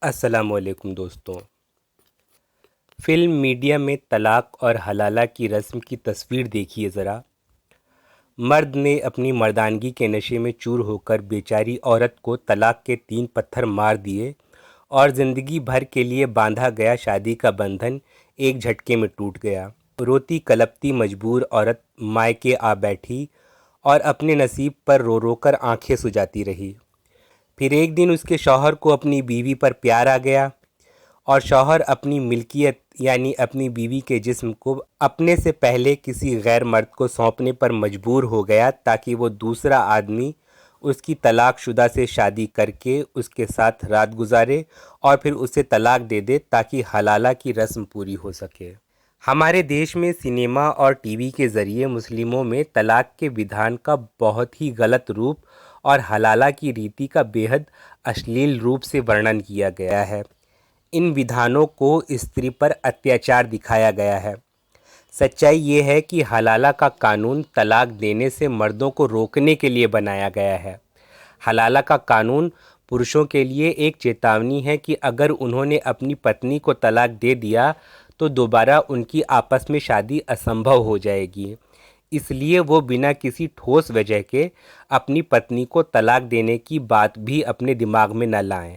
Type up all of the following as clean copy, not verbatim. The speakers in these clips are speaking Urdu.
السلام علیکم دوستوں۔ فلم میڈیا میں طلاق اور حلالہ کی رسم کی تصویر دیکھیے ذرا۔ مرد نے اپنی مردانگی کے نشے میں چور ہو کر بیچاری عورت کو طلاق کے 3 پتھر مار دیے اور زندگی بھر کے لیے باندھا گیا شادی کا بندھن ایک جھٹکے میں ٹوٹ گیا۔ روتی کلپتی مجبور عورت مائکے آ بیٹھی اور اپنے نصیب پر رو رو کر آنکھیں سجاتی رہی۔ پھر ایک دن اس کے شوہر کو اپنی بیوی پر پیار آ گیا اور شوہر اپنی ملکیت یعنی اپنی بیوی کے جسم کو اپنے سے پہلے کسی غیر مرد کو سونپنے پر مجبور ہو گیا تاکہ وہ دوسرا آدمی اس کی طلاق شدہ سے شادی کر کے اس کے ساتھ رات گزارے اور پھر اسے طلاق دے دے تاکہ حلالہ کی رسم پوری ہو سکے۔ ہمارے دیش میں سنیما اور ٹی وی کے ذریعے مسلموں میں طلاق کے ودھان کا بہت ہی غلط روپ اور حلالہ کی ریتی کا بے حد اشلیل روپ سے ورنن کیا گیا ہے۔ ان ودھانوں کو استری پر اتیاچار دکھایا گیا ہے۔ سچائی یہ ہے کہ حلالہ کا قانون طلاق دینے سے مردوں کو روکنے کے لیے بنایا گیا ہے۔ حلالہ کا قانون پرشوں کے لیے ایک چیتاونی ہے کہ اگر انہوں نے اپنی پتنی کو طلاق دے دیا تو دوبارہ ان کی آپس میں شادی اسمبھو ہو جائے گی، اس لیے وہ بنا کسی ٹھوس وجہ کے اپنی پتنی کو طلاق دینے کی بات بھی اپنے دماغ میں نہ لائیں۔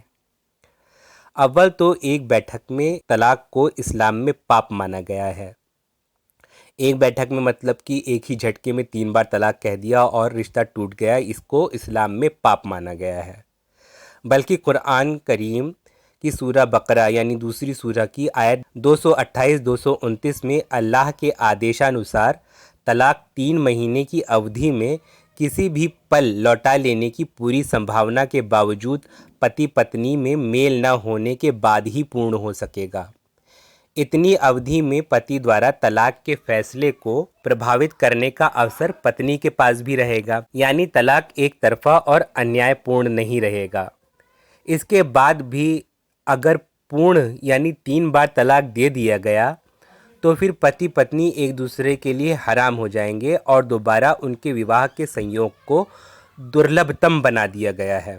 اول تو ایک بیٹھک میں طلاق کو اسلام میں پاپ مانا گیا ہے۔ ایک بیٹھک میں مطلب کہ ایک ہی جھٹکے میں 3 بار طلاق کہہ دیا اور رشتہ ٹوٹ گیا، اس کو اسلام میں پاپ مانا گیا ہے۔ بلکہ قرآن کریم کی سورہ بقرہ یعنی دوسری سورہ کی آیت 228-229 میں اللہ کے آدیشانوسار طلاق 3 مہینے کی اودھی میں کسی بھی پل لوٹا لینے کی پوری سمبھاونا کے باوجود پتی پتنی میں میل نہ ہونے کے بعد ہی پورن ہو سکے گا۔ اتنی اودھی میں پتی دوارا طلاق کے فیصلے کو پربھاوت کرنے کا اوسر پتنی کے پاس بھی رہے گا، یعنی طلاق ایک طرفہ اور انیائے پورن نہیں رہے گا۔ اس کے بعد بھی اگر پورن یعنی 3 بار طلاق دے دیا گیا تو پھر پتی پتنی ایک دوسرے کے لیے حرام ہو جائیں گے اور دوبارہ ان کے وواہ کے سنیوگ کو درلبھتم بنا دیا گیا ہے۔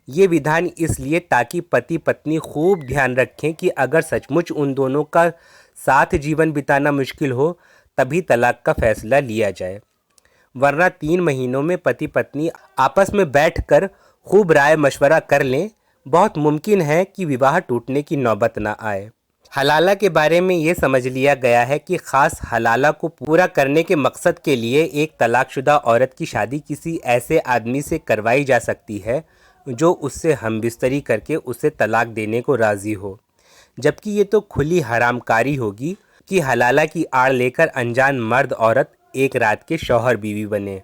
یہ ودھان اس لیے تاکہ پتی پتنی خوب دھیان رکھیں کہ اگر سچ مچ ان دونوں کا ساتھ جیون بتانا مشکل ہو تبھی طلاق کا فیصلہ لیا جائے، ورنہ 3 مہینوں میں پتی پتنی آپس میں بیٹھ کر خوب رائے مشورہ کر لیں، بہت ممکن ہے کہ وواہ ٹوٹنے کی نوبت نہ آئے۔ حلالہ کے بارے میں یہ سمجھ لیا گیا ہے کہ خاص حلالہ کو پورا کرنے کے مقصد کے لیے ایک طلاق شدہ عورت کی شادی کسی ایسے آدمی سے کروائی جا سکتی ہے جو اس سے ہم بستری کر کے اسے طلاق دینے کو راضی ہو، جبکہ یہ تو کھلی حرام کاری ہوگی کہ حلالہ کی آڑ لے کر انجان مرد عورت ایک رات کے شوہر بیوی بنے۔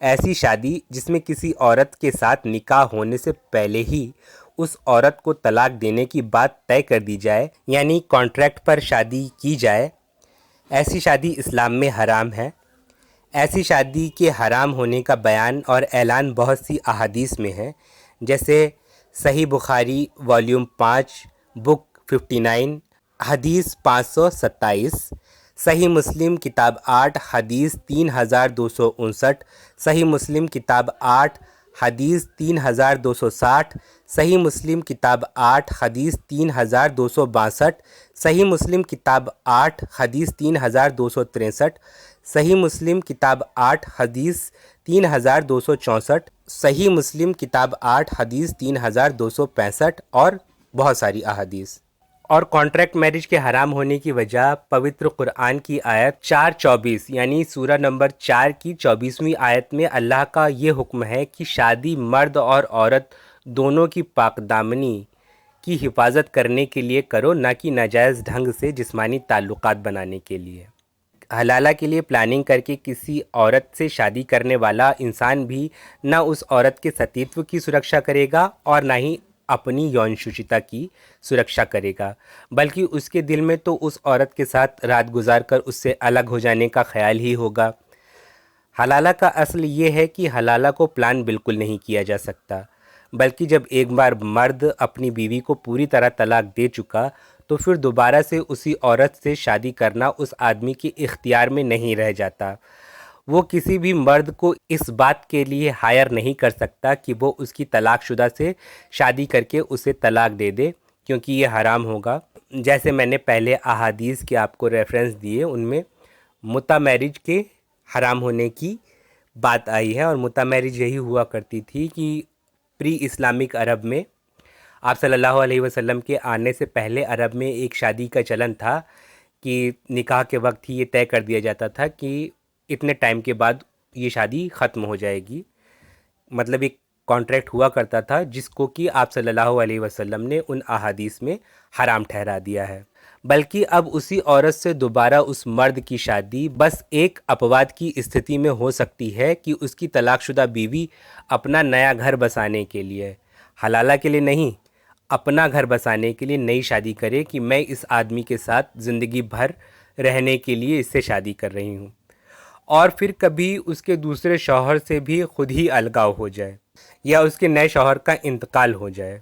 ایسی شادی جس میں کسی عورت کے ساتھ نکاح ہونے سے پہلے ہی اس عورت کو طلاق دینے کی بات طے کر دی جائے یعنی کانٹریکٹ پر شادی کی جائے، ایسی شادی اسلام میں حرام ہے۔ ایسی شادی کے حرام ہونے کا بیان اور اعلان بہت سی احادیث میں ہے، جیسے صحیح بخاری والیوم 5 بک 59 حدیث 527، صحیح مسلم کتاب 8 حدیث 3259، صحیح مسلم کتاب 8 حدیث 3260، صحیح مسلم کتاب 8 حدیث 3262، صحیح مسلم کتاب 8 حدیث 3263، صحیح مسلم کتاب 8 حدیث 3264، صحیح مسلم کتاب 8 حدیث 3265 اور بہت ساری احادیث۔ اور کانٹریکٹ میرج کے حرام ہونے کی وجہ پوتر قرآن کی آیت 4:24 یعنی سورہ نمبر 4 کی 24ویں آیت میں اللہ کا یہ حکم ہے کہ شادی مرد اور عورت دونوں کی پاک دامنی کی حفاظت کرنے کے لیے کرو، نہ کہ ناجائز ڈھنگ سے جسمانی تعلقات بنانے کے لیے۔ حلالہ کے لیے پلاننگ کر کے کسی عورت سے شادی کرنے والا انسان بھی نہ اس عورت کے ستیتو کی سرکشا کرے گا اور نہ ہی اپنی یون شوچتا کی سرکشا کرے گا، بلکہ اس کے دل میں تو اس عورت کے ساتھ رات گزار کر اس سے الگ ہو جانے کا خیال ہی ہوگا۔ حلالہ کا اصل یہ ہے کہ حلالہ کو پلان بالکل نہیں کیا جا سکتا، بلکہ جب ایک بار مرد اپنی بیوی کو پوری طرح طلاق دے چکا تو پھر دوبارہ سے اسی عورت سے شادی کرنا اس آدمی کے اختیار میں نہیں رہ جاتا۔ وہ کسی بھی مرد کو اس بات کے لیے ہائر نہیں کر سکتا کہ وہ اس کی طلاق شدہ سے شادی کر کے اسے طلاق دے دے، کیونکہ یہ حرام ہوگا۔ جیسے میں نے پہلے احادیث کے آپ کو ریفرنس دیے، ان میں متع میرج کے حرام ہونے کی بات آئی ہے، اور متع میرج یہی ہوا کرتی تھی کہ پری اسلامک عرب میں آپ صلی اللہ علیہ وسلم کے آنے سے پہلے عرب میں ایک شادی کا چلن تھا کہ نکاح کے وقت ہی یہ طے کر دیا جاتا تھا کہ اتنے ٹائم کے بعد یہ شادی ختم ہو جائے گی، مطلب ایک کانٹریکٹ ہوا کرتا تھا جس کو کہ آپ صلی اللہ علیہ وسلم نے ان احادیث میں حرام ٹھہرا دیا ہے۔ بلکہ اب اسی عورت سے دوبارہ اس مرد کی شادی بس ایک اپواد کی استھتی میں ہو سکتی ہے کہ اس کی طلاق شدہ بیوی اپنا نیا گھر بسانے کے لیے، حلالہ کے لیے نہیں، اپنا گھر بسانے کے لیے نئی شادی کرے کہ میں اس آدمی کے ساتھ زندگی بھر رہنے کے لیے اس سے شادی کر رہی ہوں، اور پھر کبھی اس کے دوسرے شوہر سے بھی خود ہی الگاؤ ہو جائے یا اس کے نئے شوہر کا انتقال ہو جائے،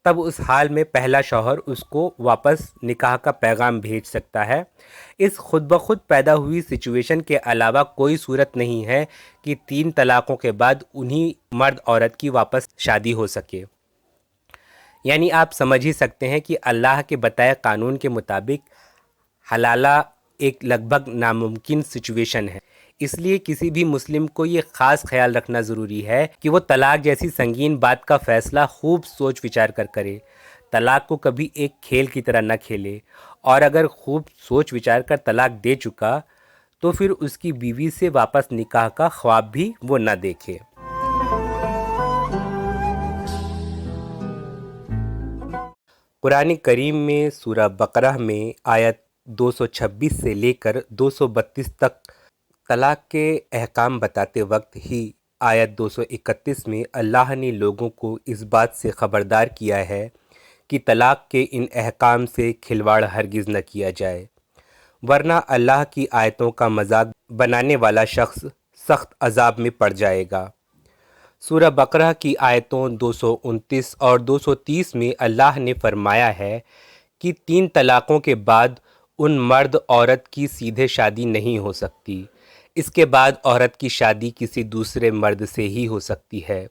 تب اس حال میں پہلا شوہر اس کو واپس نکاح کا پیغام بھیج سکتا ہے۔ اس خود بخود پیدا ہوئی سچویشن کے علاوہ کوئی صورت نہیں ہے کہ 3 طلاقوں کے بعد انہی مرد عورت کی واپس شادی ہو سکے۔ یعنی آپ سمجھ ہی سکتے ہیں کہ اللہ کے بتائے قانون کے مطابق حلالہ ایک لگ بھگ ناممکن سچویشن ہے۔ اس لیے کسی بھی مسلم کو یہ خاص خیال رکھنا ضروری ہے کہ وہ طلاق جیسی سنگین بات کا فیصلہ خوب سوچ وچار کر کرے، طلاق کو کبھی ایک کھیل کی طرح نہ کھیلے، اور اگر خوب سوچ وچار کر طلاق دے چکا تو پھر اس کی بیوی سے واپس نکاح کا خواب بھی وہ نہ دیکھے۔ قرآن کریم میں سورہ بقرہ میں آیت 226 سے لے کر 232 تک طلاق کے احکام بتاتے وقت ہی آیت 231 میں اللہ نے لوگوں کو اس بات سے خبردار کیا ہے کہ طلاق کے ان احکام سے کھلواڑ ہرگز نہ کیا جائے، ورنہ اللہ کی آیتوں کا مذاق بنانے والا شخص سخت عذاب میں پڑ جائے گا۔ سورہ بقرہ کی آیتوں 229 اور 230 میں اللہ نے فرمایا ہے کہ 3 طلاقوں کے بعد ان مرد عورت کی سیدھے شادی نہیں ہو سکتی، اس کے بعد عورت کی شادی کسی دوسرے مرد سے ہی ہو سکتی ہے۔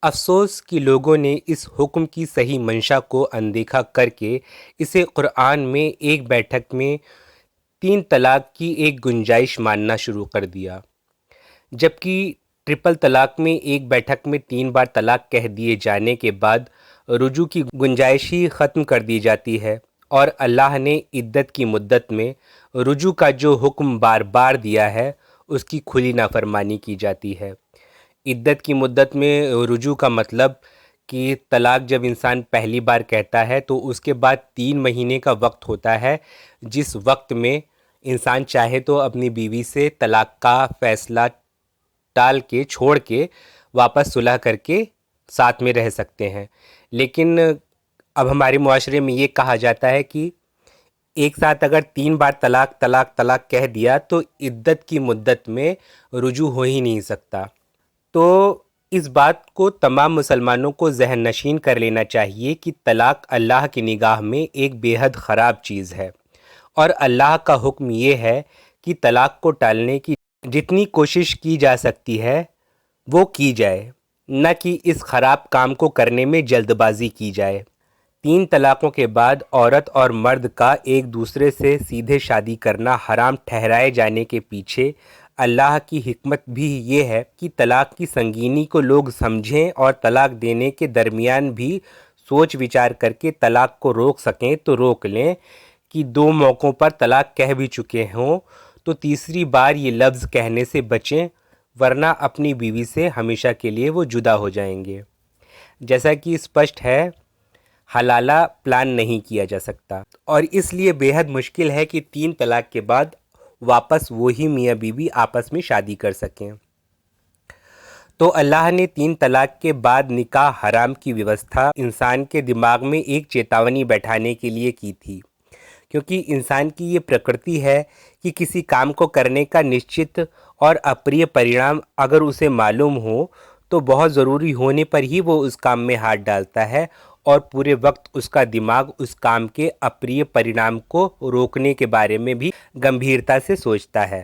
افسوس کہ لوگوں نے اس حکم کی صحیح منشا کو اندیکھا کر کے اسے قرآن میں ایک بیٹھک میں 3 طلاق کی ایک گنجائش ماننا شروع کر دیا، جبکہ ٹرپل طلاق میں ایک بیٹھک میں 3 بار طلاق کہہ دیے جانے کے بعد رجوع کی گنجائش ہی ختم کر دی جاتی ہے، اور اللہ نے عدت کی مدت میں رجوع کا جو حکم بار بار دیا ہے اس کی کھلی نافرمانی کی جاتی ہے۔ عدت کی مدت میں رجوع کا مطلب کہ طلاق جب انسان پہلی بار کہتا ہے تو اس کے بعد 3 مہینے کا وقت ہوتا ہے، جس وقت میں انسان چاہے تو اپنی بیوی سے طلاق کا فیصلہ ٹال کے چھوڑ کے واپس صلح کر کے ساتھ میں رہ سکتے ہیں۔ لیکن اب ہمارے معاشرے میں یہ کہا جاتا ہے کہ ایک ساتھ اگر 3 بار طلاق طلاق طلاق کہہ دیا تو عدت کی مدت میں رجوع ہو ہی نہیں سکتا۔ تو اس بات کو تمام مسلمانوں کو ذہن نشین کر لینا چاہیے کہ طلاق اللہ کی نگاہ میں ایک بے حد خراب چیز ہے، اور اللہ کا حکم یہ ہے کہ طلاق کو ٹالنے کی جتنی کوشش کی جا سکتی ہے وہ کی جائے، نہ کہ اس خراب کام کو کرنے میں جلد بازی کی جائے۔ 3 طلاقوں کے بعد عورت اور مرد کا ایک دوسرے سے سیدھے شادی کرنا حرام ٹھہرائے جانے کے پیچھے اللہ کی حکمت بھی یہ ہے کہ طلاق کی سنگینی کو لوگ سمجھیں اور طلاق دینے کے درمیان بھی سوچ وچار کر کے طلاق کو روک سکیں تو روک لیں، کہ 2 موقعوں پر طلاق کہہ بھی چکے ہوں تو تیسری بار یہ لفظ کہنے سے بچیں، ورنہ اپنی بیوی سے ہمیشہ کے لیے وہ جدا ہو جائیں گے۔ جیسا کہ اسپشٹ ہے، حلالہ پلان نہیں کیا جا سکتا، اور اس لیے بے حد مشکل ہے کہ 3 طلاق کے بعد واپس وہی میاں بیوی آپس میں شادی کر سکیں۔ تو اللہ نے 3 طلاق کے بعد نکاح حرام کی ویوستھا انسان کے دماغ میں ایک چیتاونی بیٹھانے کے لیے کی تھی، کیونکہ انسان کی یہ پرکرتی ہے کہ کسی کام کو کرنے کا نشچت اور اپریہ پرینام اگر اسے معلوم ہو تو بہت ضروری ہونے پر ہی وہ اس کام میں ہاتھ ڈالتا ہے، اور پورے وقت اس کا دماغ اس کام کے اپریہ پرینام کو روکنے کے بارے میں بھی گمبھیرتا سے سوچتا ہے۔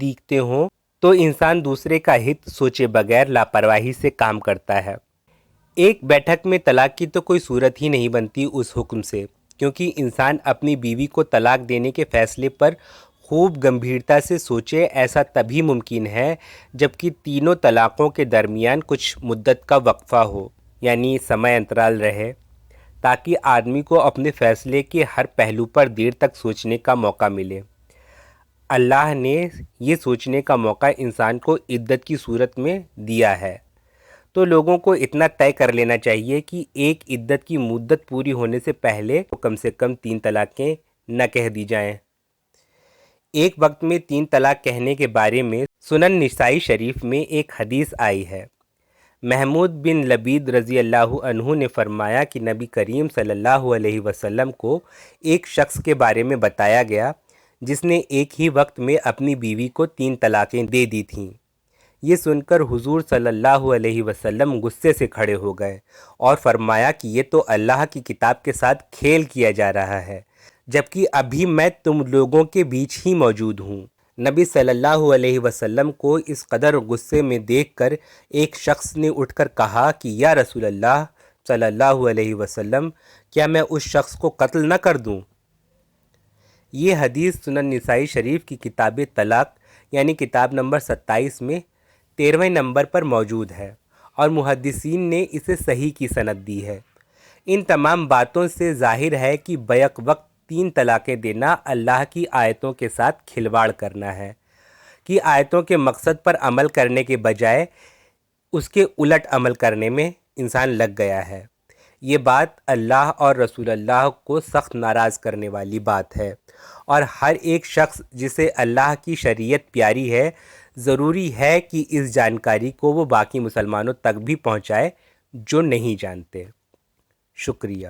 دکھتے ہوں تو انسان دوسرے کا ہت سوچے بغیر لاپرواہی سے کام کرتا ہے۔ ایک بیٹھک میں طلاق کی تو کوئی صورت ہی نہیں بنتی اس حکم سے، کیونکہ انسان اپنی بیوی کو طلاق دینے کے فیصلے پر خوب گمبھیرتا سے سوچے۔ ایسا تبھی ممکن ہے جبکہ تینوں طلاقوں کے درمیان کچھ مدت کا وقفہ ہو، یعنی سمے انترال رہے، تاکہ آدمی کو اپنے فیصلے کے ہر پہلو پر دیر تک سوچنے کا موقع ملے۔ اللہ نے یہ سوچنے کا موقع انسان کو عدت کی صورت میں دیا ہے، تو لوگوں کو اتنا طے کر لینا چاہیے کہ ایک عدت کی مدت پوری ہونے سے پہلے کم سے کم 3 طلاقیں نہ کہہ دی جائیں۔ ایک وقت میں 3 طلاق کہنے کے بارے میں سنن نسائی شریف میں ایک حدیث آئی ہے۔ محمود بن لبید رضی اللہ عنہ نے فرمایا کہ نبی کریم صلی اللہ علیہ وسلم کو ایک شخص کے بارے میں بتایا گیا جس نے ایک ہی وقت میں اپنی بیوی کو 3 طلاقیں دے دی تھیں۔ یہ سن کر حضور صلی اللہ علیہ وسلم غصے سے کھڑے ہو گئے اور فرمایا کہ یہ تو اللہ کی کتاب کے ساتھ کھیل کیا جا رہا ہے، جبکہ ابھی میں تم لوگوں کے بیچ ہی موجود ہوں۔ نبی صلی اللہ علیہ وسلم کو اس قدر غصے میں دیکھ کر ایک شخص نے اٹھ کر کہا کہ یا رسول اللہ صلی اللہ علیہ وسلم، کیا میں اس شخص کو قتل نہ کر دوں؟ یہ حدیث سنن نسائی شریف کی کتاب طلاق یعنی کتاب نمبر 27 میں 13ویں نمبر پر موجود ہے اور محدثین نے اسے صحیح کی سند دی ہے۔ ان تمام باتوں سے ظاہر ہے کہ بیک وقت 3 طلاقیں دینا اللہ کی آیتوں کے ساتھ کھلواڑ کرنا ہے، کہ آیتوں کے مقصد پر عمل کرنے کے بجائے اس کے الٹ عمل کرنے میں انسان لگ گیا ہے۔ یہ بات اللہ اور رسول اللہ کو سخت ناراض کرنے والی بات ہے، اور ہر ایک شخص جسے اللہ کی شریعت پیاری ہے ضروری ہے کہ اس جانکاری کو وہ باقی مسلمانوں تک بھی پہنچائے جو نہیں جانتے۔ شکریہ۔